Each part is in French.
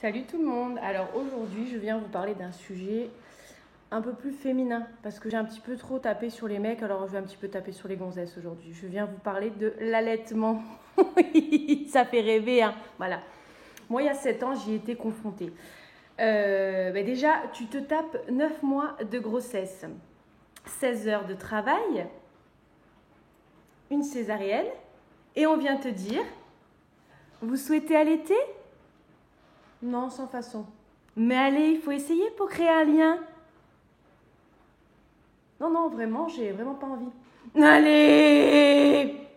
Salut tout le monde. Alors aujourd'hui, je viens vous parler d'un sujet un peu plus féminin parce que j'ai un petit peu trop tapé sur les mecs, alors je vais un petit peu taper sur les gonzesses aujourd'hui. Je viens vous parler de l'allaitement. Ça fait rêver, hein. Voilà. Moi, il y a 7 ans, j'y ai été confrontée. Déjà, tu te tapes 9 mois de grossesse, 16 heures de travail, une césarienne, et on vient te dire, vous souhaitez allaiter ? Non, sans façon. Mais allez, il faut essayer pour créer un lien. Non, vraiment, j'ai vraiment pas envie. Allez!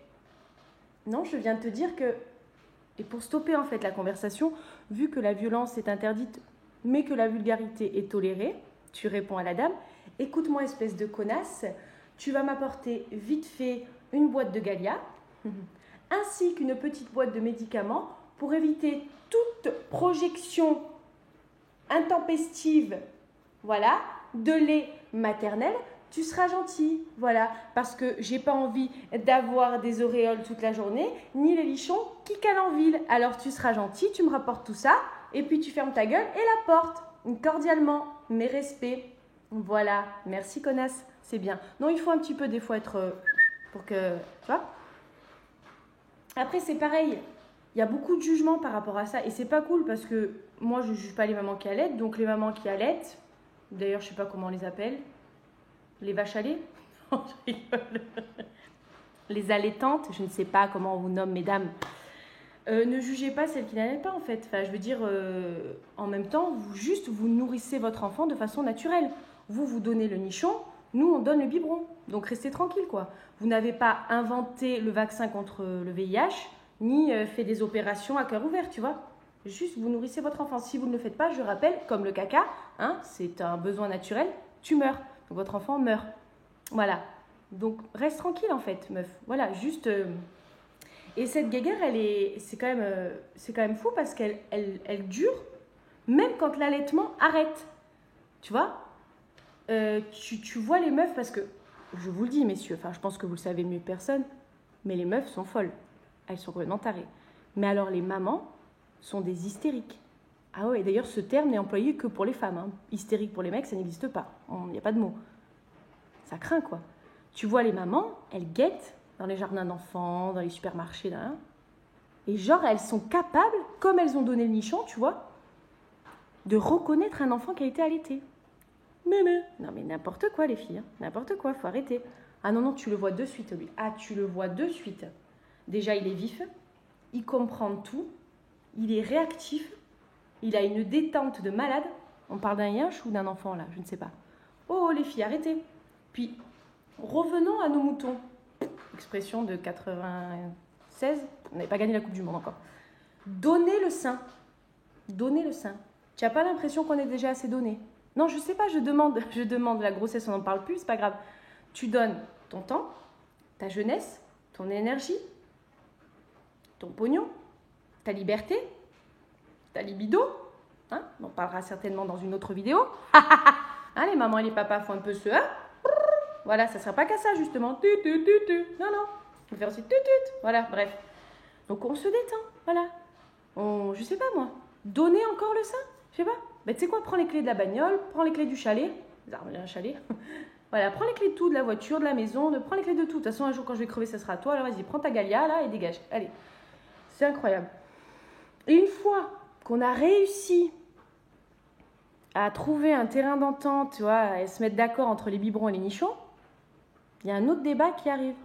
Non, je viens de te dire que... Et pour stopper en fait la conversation, vu que la violence est interdite, mais que la vulgarité est tolérée, tu réponds à la dame, écoute-moi espèce de connasse, tu vas m'apporter vite fait une boîte de Galia, ainsi qu'une petite boîte de médicaments pour éviter toute projection intempestive, voilà, de lait maternel. Tu seras gentil, voilà, parce que j'ai pas envie d'avoir des auréoles toute la journée, ni les lichons qui calent en ville. Alors tu seras gentil, tu me rapportes tout ça, et puis tu fermes ta gueule et la porte, cordialement, mes respects. Voilà, merci connasse, c'est bien. Non, il faut un petit peu des fois être, pour que, tu vois. Après c'est pareil, il y a beaucoup de jugements par rapport à ça, et c'est pas cool parce que moi je juge pas les mamans qui allaitent, donc les mamans qui allaitent, d'ailleurs je sais pas comment on les appelle. Les vaches à lait. Non, je rigole. Les allaitantes, je ne sais pas comment on vous nomme, mesdames. Ne jugez pas celles qui n'allaitent pas, en fait. Enfin, je veux dire, en même temps, vous nourrissez votre enfant de façon naturelle. Vous donnez le nichon, nous, on donne le biberon. Donc, restez tranquille, quoi. Vous n'avez pas inventé le vaccin contre le VIH, ni fait des opérations à cœur ouvert, tu vois. Juste, vous nourrissez votre enfant. Si vous ne le faites pas, je rappelle, comme le caca, hein, c'est un besoin naturel, tu meurs. Donc votre enfant meurt. Voilà. Donc reste tranquille en fait, meuf. Voilà, juste. Et cette guéguerre, c'est quand même fou parce qu'elle dure même quand l'allaitement arrête. Tu vois, tu vois les meufs parce que je vous le dis, messieurs. Enfin, je pense que vous le savez mieux que personne, mais les meufs sont folles. Elles sont complètement tarées. Mais alors les mamans sont des hystériques. Ah ouais, d'ailleurs, ce terme n'est employé que pour les femmes. Hein. Hystérique pour les mecs, ça n'existe pas. Il n'y a pas de mot. Ça craint, quoi. Tu vois les mamans, elles guettent dans les jardins d'enfants, dans les supermarchés, là. Et genre, elles sont capables, comme elles ont donné le nichon, tu vois, de reconnaître un enfant qui a été allaité. Mais. Non, mais n'importe quoi, les filles. Hein. N'importe quoi, faut arrêter. Ah non, tu le vois de suite, lui. Ah, tu le vois de suite. Déjà, il est vif. Il comprend tout. Il est réactif. Il a une détente de malade. On parle d'un yinche ou d'un enfant, là, je ne sais pas. Oh, les filles, arrêtez. Puis, revenons à nos moutons. Expression de 96. On n'avait pas gagné la Coupe du Monde encore. Donner le sein. Donner le sein. Tu n'as pas l'impression qu'on est déjà assez donné? Non, je sais pas, je demande. La grossesse, on n'en parle plus, c'est pas grave. Tu donnes ton temps, ta jeunesse, ton énergie, ton pognon, ta liberté, ta libido. Hein, on en parlera certainement dans une autre vidéo. Hein, les mamans et les papas font un peu ce... Hein, voilà, ça ne sera pas qu'à ça, justement. Non. On va faire aussi tut. Voilà, bref. Donc, on se détend. Voilà. Je sais pas, moi. Donner encore le sein. Je sais pas. Mais tu sais quoi, prends les clés de la bagnole, prends les clés du chalet. Un chalet. Voilà, prends les clés de tout, de la voiture, de la maison, prends les clés de tout. De toute façon, un jour, quand je vais crever, ça sera à toi. Alors, vas-y, prends ta Galia, là, et dégage. Allez. C'est incroyable. Et une fois qu'on a réussi à trouver un terrain d'entente, tu vois, et se mettre d'accord entre les biberons et les nichons, il y a un autre débat qui arrive.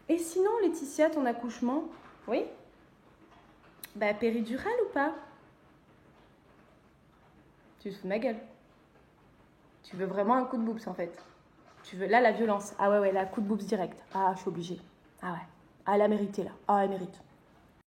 Et sinon, Laetitia, ton accouchement, oui? Péridurale ou pas? Tu te fous de ma gueule. Tu veux vraiment un coup de boobs, en fait. Tu veux, là, la violence. Ah ouais, là, coup de boobs direct. Ah, je suis obligée. Ah ouais. Ah, elle a mérité, là. Ah, elle mérite.